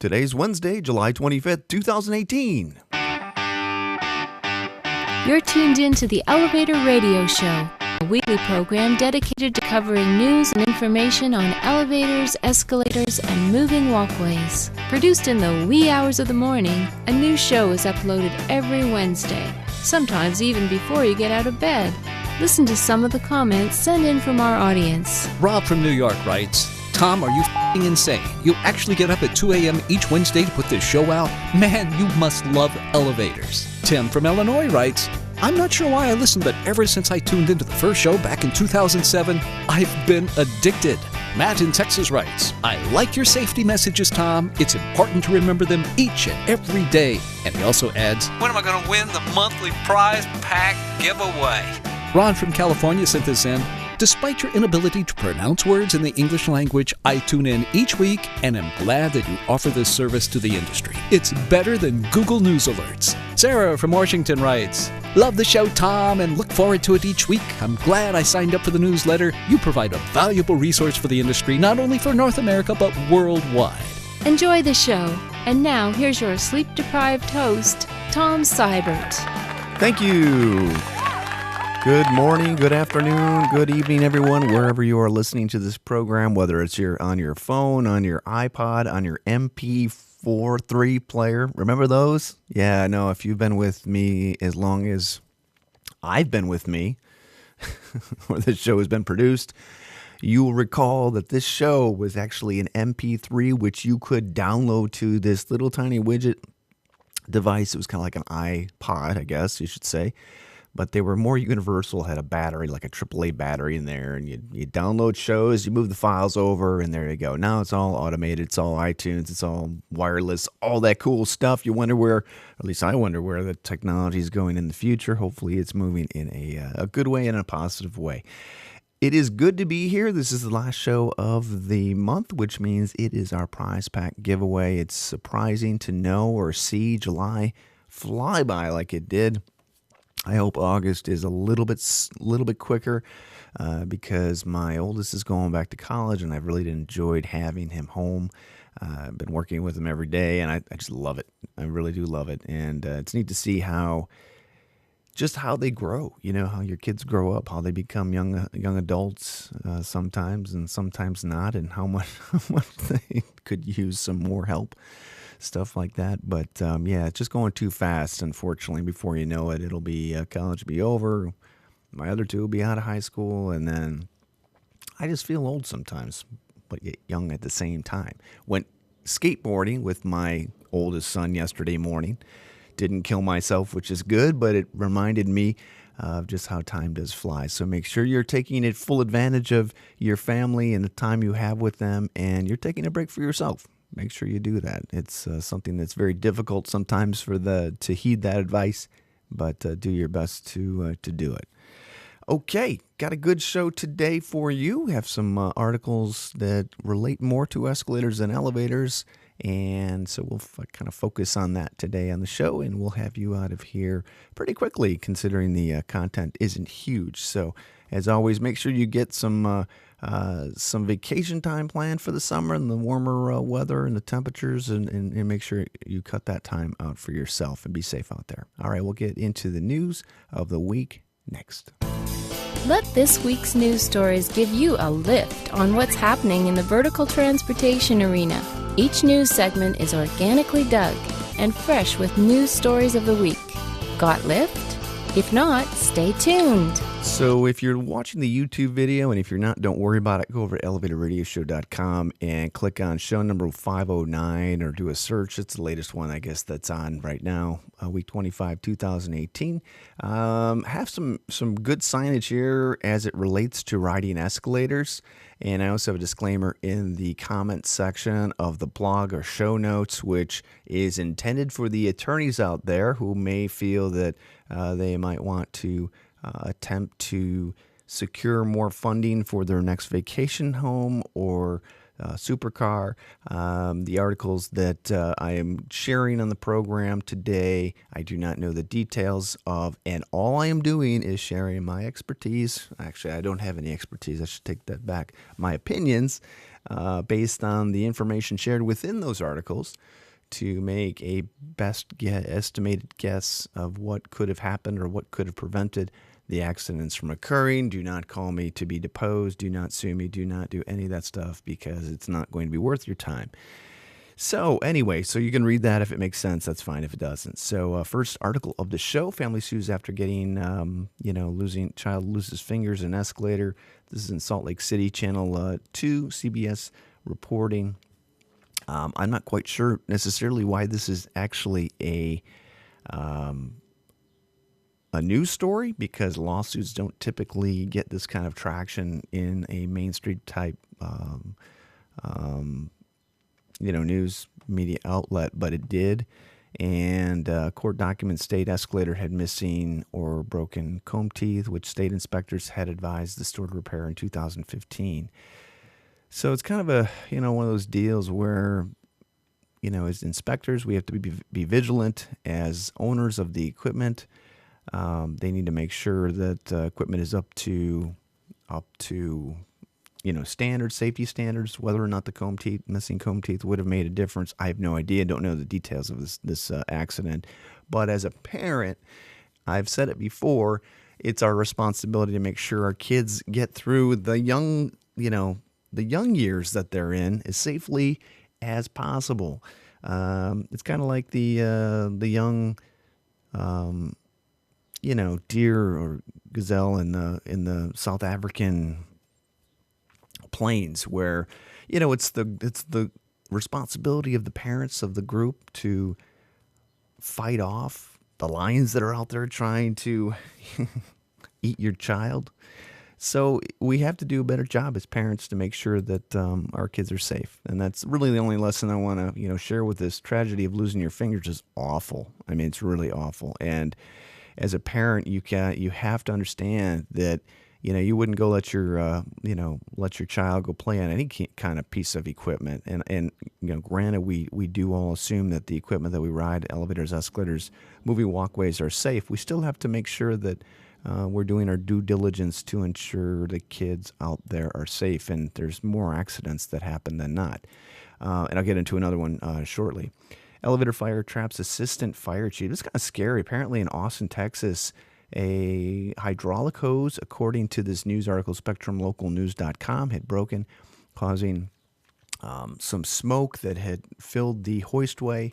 Today's Wednesday, July 25th, 2018. You're tuned in to the Elevator Radio Show, a weekly program dedicated to covering news and information on elevators, escalators, and moving walkways. Produced in the wee hours of the morning, a new show is uploaded every Wednesday, sometimes even before you get out of bed. Listen to some of the comments sent in from our audience. Rob from New York writes, Tom, are you f***ing insane? You actually get up at 2 a.m. each Wednesday to put this show out? Man, you must love elevators. Tim from Illinois writes, I'm not sure why I listened, but ever since I tuned into the first show back in 2007, I've been addicted. Matt in Texas writes, I like your safety messages, Tom. It's important to remember them each and every day. And he also adds, when am I going to win the monthly prize pack giveaway? Ron from California sent this in. Despite your inability to pronounce words in the English language, I tune in each week and am glad that you offer this service to the industry. It's better than Google News alerts. Sarah from Washington writes, love the show, Tom, and look forward to it each week. I'm glad I signed up for the newsletter. You provide a valuable resource for the industry, not only for North America, but worldwide. Enjoy the show. And now, here's your sleep-deprived host, Tom Seibert. Thank you. Good morning, good afternoon, good evening, everyone, wherever you are listening to this program, whether it's on your phone, on your iPod, on your MP4 player. Remember those? Yeah, I know. If you've been with me as long as I've been with me, or this show has been produced, you will recall that this show was actually an MP3, which you could download to this little tiny widget device. It was kind of like an iPod, I guess you should say. But they were more universal, had a battery, like a AAA battery in there, and you download shows, you move the files over, and there you go. Now it's all automated, it's all iTunes, it's all wireless, all that cool stuff. You wonder where, or at least I wonder where the technology is going in the future. Hopefully it's moving in a good way and a positive way. It is good to be here. This is the last show of the month, which means it is our prize pack giveaway. It's surprising to know or see July fly by like it did. I hope August is a little bit quicker because my oldest is going back to college, and I've really enjoyed having him home. I've been working with him every day, and I just love it. I really do love it, and it's neat to see how they grow. You know, how your kids grow up, how they become young adults sometimes, and sometimes not, and how much they could use some more help. Stuff like that. But yeah, it's just going too fast, unfortunately. Before you know it, it'll be college will be over. My other two will be out of high school, and then I just feel old sometimes, but yet young at the same time. Went skateboarding with my oldest son yesterday morning. Didn't kill myself, which is good, but it reminded me of just how time does fly. So make sure you're taking it full advantage of your family and the time you have with them, and you're taking a break for yourself. Make sure you do that. It's something that's very difficult sometimes to heed that advice, but do your best to do it. Okay, got a good show today for you. We have some articles that relate more to escalators than elevators, and so we'll kind of focus on that today on the show, and we'll have you out of here pretty quickly considering the content isn't huge. So as always, make sure you get some vacation time planned for the summer and the warmer weather and the temperatures, and make sure you cut that time out for yourself and be safe out there. All right, we'll get into the news of the week next. Let this week's news stories give you a lift on what's happening in the vertical transportation arena. Each news segment is organically dug and fresh with news stories of the week. Got lift? If not, stay tuned. So if you're watching the YouTube video, and if you're not, don't worry about it. Go over to elevatorradioshow.com and click on show number 509 or do a search. It's the latest one, I guess, that's on right now, week 25, 2018. Have some good signage here as it relates to riding escalators. And I also have a disclaimer in the comments section of the blog or show notes, which is intended for the attorneys out there who may feel that they might want to attempt to secure more funding for their next vacation home or supercar. The articles that I am sharing on the program today, I do not know the details of, and all I am doing is sharing my expertise. Actually, I don't have any expertise. I should take that back. My opinions based on the information shared within those articles to make a estimated guess of what could have happened or what could have prevented the accidents from occurring. Do not call me to be deposed. Do not sue me. Do not do any of that stuff because it's not going to be worth your time. So anyway, so you can read that if it makes sense. That's fine if it doesn't. So first article of the show: family sues after getting, child loses fingers in escalator. This is in Salt Lake City, Channel 2, CBS reporting. I'm not quite sure necessarily why this is actually a news story, because lawsuits don't typically get this kind of traction in a Main Street type news media outlet, but it did. And court documents state escalator had missing or broken comb teeth, which state inspectors had advised the store to repair in 2015. So it's kind of a, one of those deals where, as inspectors, we have to be vigilant. As owners of the equipment, they need to make sure that equipment is up to standards, safety standards. Whether or not the missing comb teeth would have made a difference, I have no idea. Don't know the details of this accident. But as a parent, I've said it before, it's our responsibility to make sure our kids get through the young years that they're in as safely as possible. It's kind of like the young, deer or gazelle in the South African plains, where it's the responsibility of the parents of the group to fight off the lions that are out there trying to eat your child. So we have to do a better job as parents to make sure that our kids are safe. And that's really the only lesson I want to share with this. Tragedy of losing your fingers is awful. I mean, it's really awful. And as a parent, you have to understand that you wouldn't go let your child go play on any kind of piece of equipment. And granted, we do all assume that the equipment that we ride, elevators, escalators, moving walkways, are safe. We still have to make sure that we're doing our due diligence to ensure the kids out there are safe. And there's more accidents that happen than not. And I'll get into another one shortly. Elevator fire traps assistant fire chief. It's kind of scary. Apparently in Austin, Texas, a hydraulic hose, according to this news article, SpectrumLocalNews.com, had broken, causing some smoke that had filled the hoistway.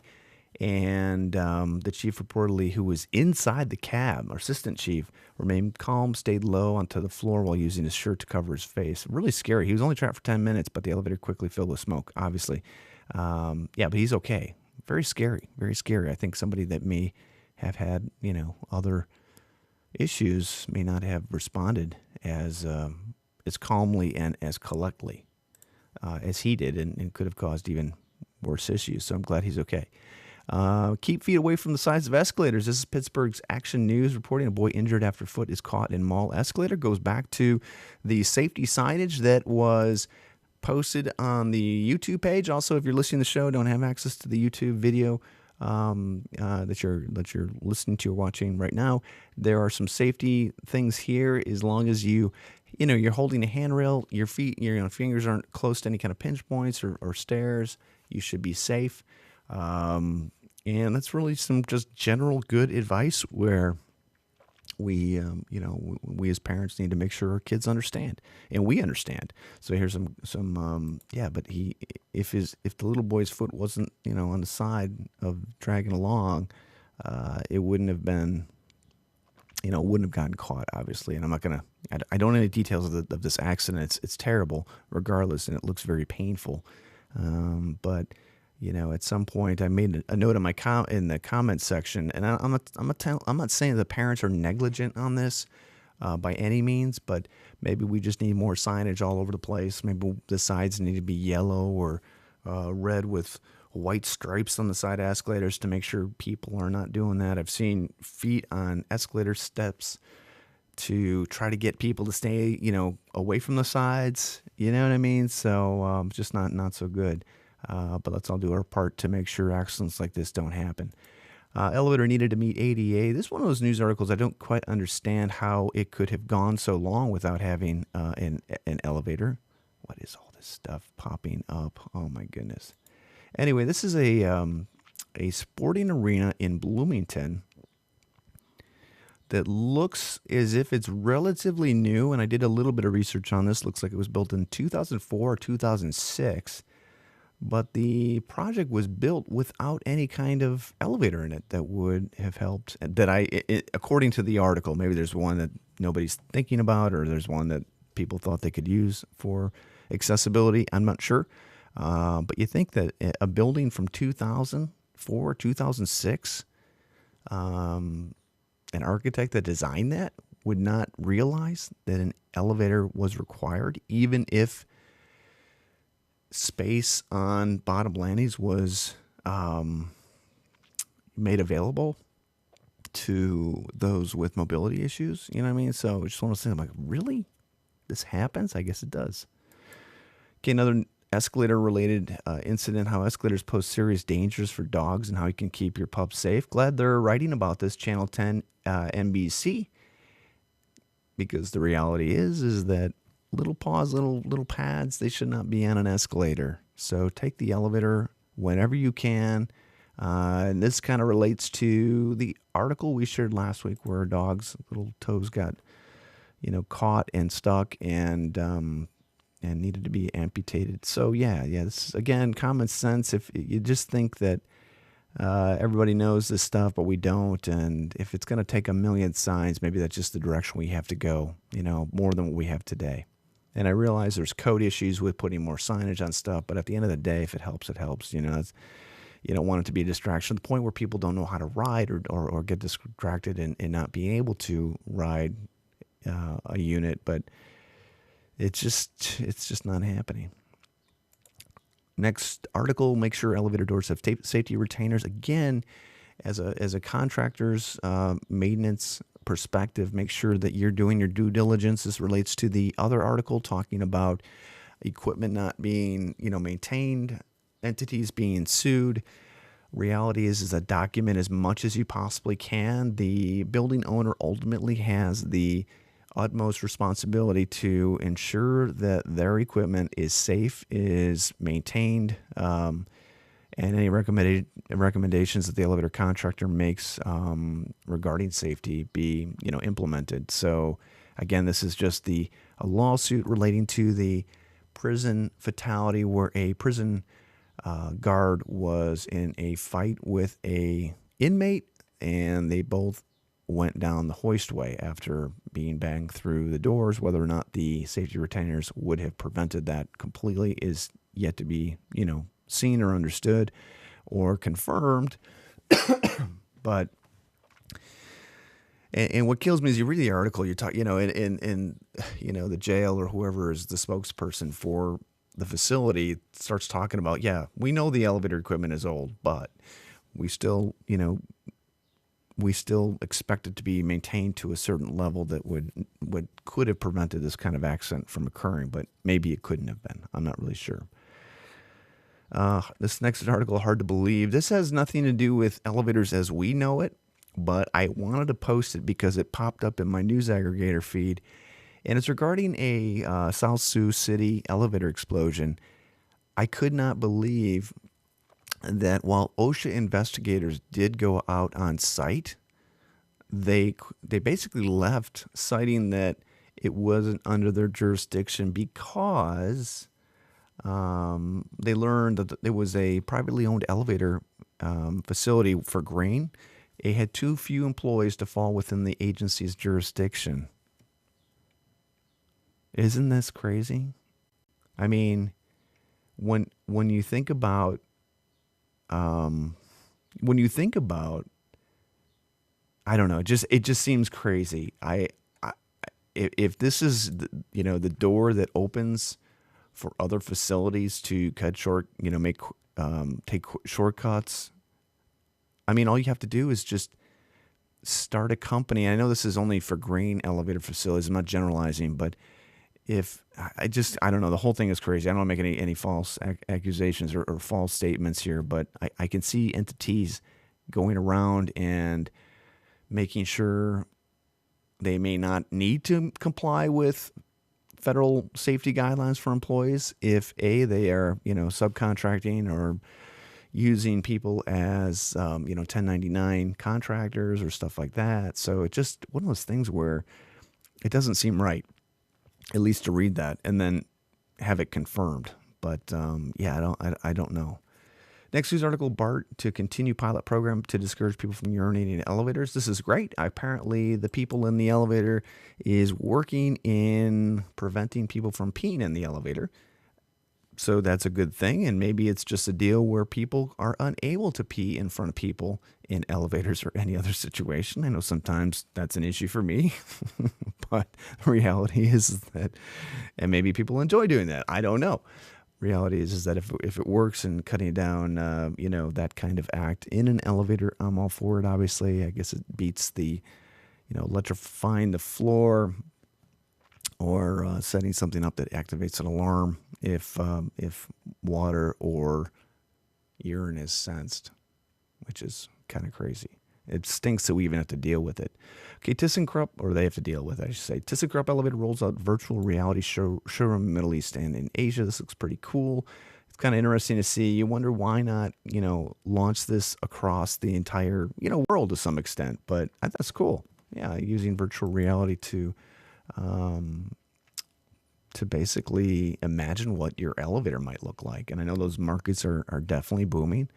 And the chief reportedly, who was inside the cab, our assistant chief, remained calm, stayed low onto the floor while using his shirt to cover his face. Really scary. He was only trapped for 10 minutes, but the elevator quickly filled with smoke, obviously. But he's okay. Very scary, very scary. I think somebody that may have had, other issues may not have responded as calmly and as collectly as he did, and could have caused even worse issues. So I'm glad he's okay. Keep feet away from the sides of escalators. This is Pittsburgh's Action News reporting a boy injured after foot is caught in mall escalator. Goes back to the safety signage that was posted on the YouTube page. Also, if you're listening to the show, don't have access to the YouTube video that you're listening to or watching right now, there are some safety things here. As long as you're holding a handrail, your feet, your fingers aren't close to any kind of pinch points or stairs, you should be safe. And that's really some just general good advice where we as parents need to make sure our kids understand, and we understand. So here's some but if the little boy's foot wasn't, on the side of dragging along, it wouldn't have been, wouldn't have gotten caught, obviously. And I don't know any details of this accident. It's terrible regardless, and it looks very painful. But at some point, I made a note in in the comment section, and I'm not saying the parents are negligent on this by any means, but maybe we just need more signage all over the place. Maybe the sides need to be yellow or red with white stripes on the side of escalators to make sure people are not doing that. I've seen feet on escalator steps to try to get people to stay, away from the sides. You know what I mean? So just not so good. But let's all do our part to make sure accidents like this don't happen. Elevator needed to meet ADA. This is one of those news articles I don't quite understand how it could have gone so long without having an elevator. What is all this stuff popping up? Oh my goodness. Anyway, this is a sporting arena in Bloomington that looks as if it's relatively new, and I did a little bit of research on this. Looks like it was built in 2004 or 2006, but the project was built without any kind of elevator in it that would have helped. According to the article, maybe there's one that nobody's thinking about, or there's one that people thought they could use for accessibility. I'm not sure. But you think that a building from 2004, 2006, an architect that designed that would not realize that an elevator was required, even if space on bottom landings was made available to those with mobility issues. You know what I mean? So I just want to say, I'm like, really? This happens? I guess it does. Okay, another escalator-related incident, how escalators pose serious dangers for dogs and how you can keep your pup safe. Glad they're writing about this, Channel 10 NBC, because the reality is that little paws, little pads, they should not be on an escalator. So take the elevator whenever you can. And this kind of relates to the article we shared last week where a dog's little toes got, caught and stuck and needed to be amputated. So yeah, this is, again, common sense. If you just think that everybody knows this stuff, but we don't, and if it's going to take a million signs, maybe that's just the direction we have to go, more than what we have today. And I realize there's code issues with putting more signage on stuff, but at the end of the day, if it helps, it helps. You don't want it to be a distraction to the point where people don't know how to ride or get distracted and not being able to ride a unit, but it's just not happening. Next article, make sure elevator doors have safety retainers. Again, as a contractor's maintenance perspective, make sure that you're doing your due diligence. This relates to the other article talking about equipment not being, maintained, entities being sued. Reality is a document as much as you possibly can. The building owner ultimately has the utmost responsibility to ensure that their equipment is safe, is maintained, and any recommendations that the elevator contractor makes regarding safety be implemented. So again, this is just a lawsuit relating to the prison fatality where a prison guard was in a fight with a inmate, and they both went down the hoistway after being banged through the doors. Whether or not the safety retainers would have prevented that completely is yet to be, seen or understood or confirmed. But and what kills me is you read the article, you talk, in the jail or whoever is the spokesperson for the facility starts talking about, we know the elevator equipment is old, but we still, we still expect it to be maintained to a certain level that could have prevented this kind of accident from occurring, but maybe it couldn't have been. I'm not really sure. This next article, hard to believe. This has nothing to do with elevators as we know it, but I wanted to post it because it popped up in my news aggregator feed, and it's regarding a South Sioux City elevator explosion. I could not believe that while OSHA investigators did go out on site, they basically left, citing that it wasn't under their jurisdiction because they learned that it was a privately owned elevator facility for grain. It had too few employees to fall within the agency's jurisdiction. Isn't this crazy? I mean, when you think about I don't know, it just seems crazy. If this is the door that opens for other facilities to cut short, take shortcuts. I mean, all you have to do is just start a company. I know this is only for grain elevator facilities. I'm not generalizing, but I don't know. The whole thing is crazy. I don't want to make any false accusations or false statements here, but I can see entities going around and making sure they may not need to comply with federal safety guidelines for employees if they are subcontracting or using people as 1099 contractors or stuff like that. So it's just one of those things where it doesn't seem right, at least to read that and then have it confirmed. But I don't know. Next news article, BART to continue pilot program to discourage people from urinating in elevators. This is great. Apparently, the people in the elevator is working in preventing people from peeing in the elevator. So that's a good thing. And maybe it's just a deal where people are unable to pee in front of people in elevators or any other situation. I know sometimes that's an issue for me, but the reality is that, and maybe people enjoy doing that. I don't know. Reality is that if it works and cutting down, that kind of act in an elevator, I'm all for it. Obviously, I guess it beats the, electrifying the floor or setting something up that activates an alarm if water or urine is sensed, which is kind of crazy. It stinks that we even have to deal with it. Okay, ThyssenKrupp, or they have to deal with it, I should say. ThyssenKrupp Elevator rolls out virtual reality showroom in the Middle East and in Asia. This looks pretty cool. It's kind of interesting to see. You wonder why not, launch this across the entire, world to some extent. But that's cool. Yeah, using virtual reality to basically imagine what your elevator might look like. And I know those markets are definitely booming.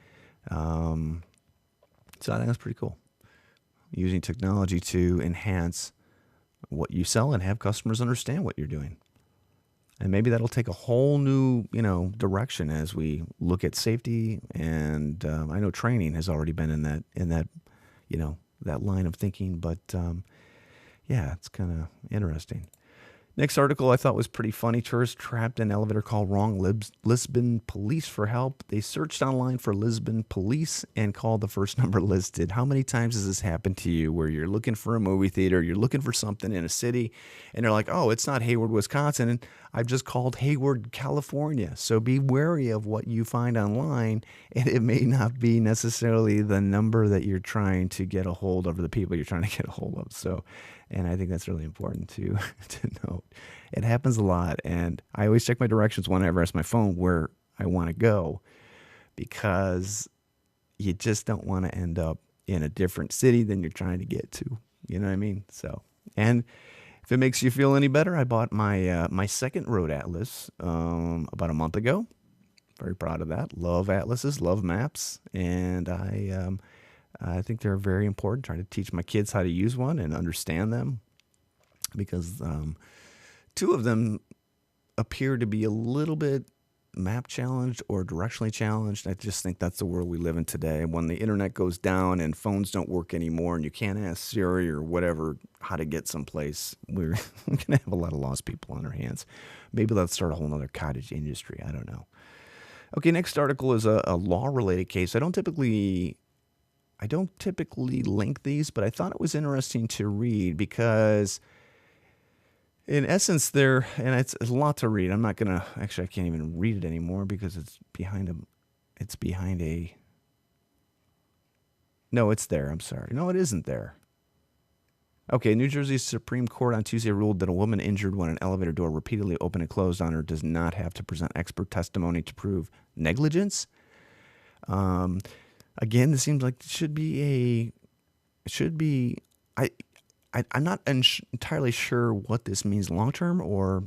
So I think that's pretty cool. Using technology to enhance what you sell and have customers understand what you're doing. And maybe that'll take a whole new, direction as we look at safety. And I know training has already been in that that line of thinking. But it's kind of interesting. Next article I thought was pretty funny. Tourists trapped in elevator call wrong Lisbon police for help. They searched online for Lisbon police and called the first number listed. How many times has this happened to you where you're looking for a movie theater, you're looking for something in a city, and they're like, oh, it's not Hayward, Wisconsin, and I've just called Hayward, California. So be wary of what you find online, and it may not be necessarily the number that you're trying to get a hold of or the people you're trying to get a hold of. So, and I think that's really important to note. It happens a lot, and I always check my directions whenever I ask my phone where I want to go, because you just don't want to end up in a different city than you're trying to get to. You know what I mean? So, and if it makes you feel any better, I bought my my second road atlas about a month ago. Very proud of that. Love atlases, love maps, and I think they're very important. Trying to teach my kids how to use one and understand them, because two of them appear to be a little bit map challenged or directionally challenged. I just think that's the world we live in today. When the internet goes down and phones don't work anymore and you can't ask Siri or whatever how to get someplace, we're going to have a lot of lost people on our hands. Maybe let's start a whole other cottage industry. I don't know. Okay, next article is a law-related case. I don't typically link these, but I thought it was interesting to read because in essence and it's a lot to read. I'm not going to, actually I can't even read it anymore because it's behind a, no, it's there. I'm sorry. No, it isn't there. Okay, New Jersey Supreme Court on Tuesday ruled that a woman injured when an elevator door repeatedly opened and closed on her does not have to present expert testimony to prove negligence. Again, this seems like I'm not entirely sure what this means long term or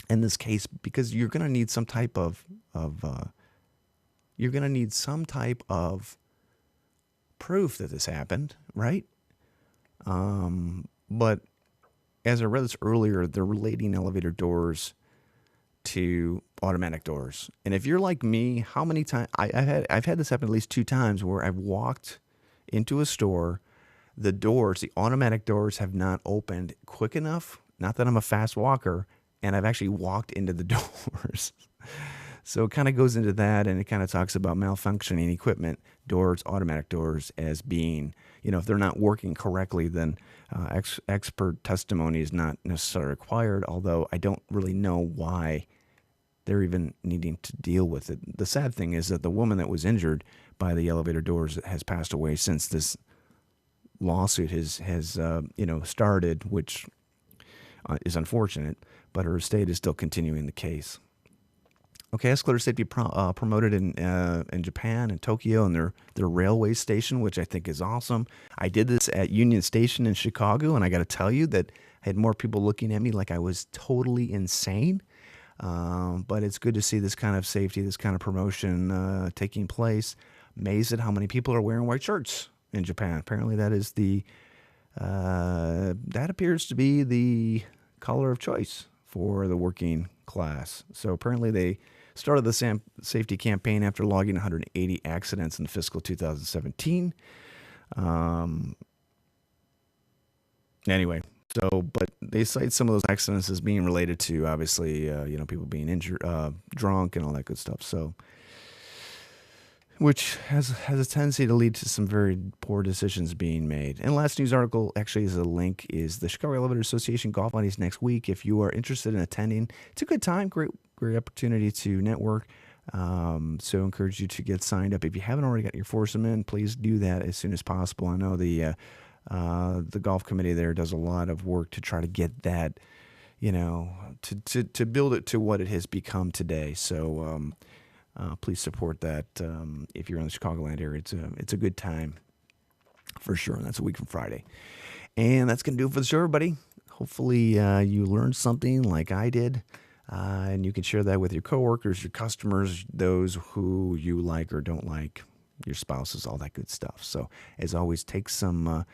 in this case, because you're going to need some type of proof that this happened, right? But as I read this earlier, they're relating elevator doors to automatic doors. And if you're like me, how many times I've had this happen at least 2 times where I've walked into a store, the automatic doors have not opened quick enough. Not that I'm a fast walker, and I've actually walked into the doors. So it kind of goes into that, and it kind of talks about malfunctioning equipment, automatic doors, as being, if they're not working correctly, then expert testimony is not necessarily required, although I don't really know why they're even needing to deal with it. The sad thing is that the woman that was injured by the elevator doors has passed away since this lawsuit has started, which is unfortunate, but her estate is still continuing the case. Okay, escalator safety promoted in Japan and Tokyo and their railway station, which I think is awesome. I did this at Union Station in Chicago, and I got to tell you that I had more people looking at me like I was totally insane. But it's good to see this kind of safety, this kind of promotion taking place. Amazed at how many people are wearing white shirts in Japan. Apparently, that is that appears to be the color of choice for the working class. So apparently, they started the safety campaign after logging 180 accidents in fiscal 2017. Anyway, but they cite some of those accidents as being related to, obviously, people being injured, drunk, and all that good stuff. So, which has a tendency to lead to some very poor decisions being made. And last news article actually is a link is the Chicago Elevator Association Golf Mondays next week. If you are interested in attending, it's a good time, great opportunity to network. So encourage you to get signed up. If you haven't already got your foursome in, please do that as soon as possible. I know the golf committee there does a lot of work to try to get that, to build it to what it has become today. So please support that. If you're in the Chicagoland area, it's a good time for sure. And that's a week from Friday. And that's going to do it for the show, everybody. Hopefully you learned something like I did. And you can share that with your coworkers, your customers, those who you like or don't like, your spouses, all that good stuff. So as always, take a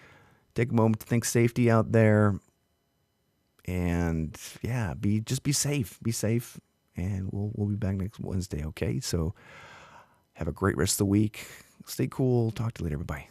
moment to think safety out there. And yeah, just be safe. Be safe. And we'll be back next Wednesday, okay? So have a great rest of the week. Stay cool. Talk to you later. Bye-bye.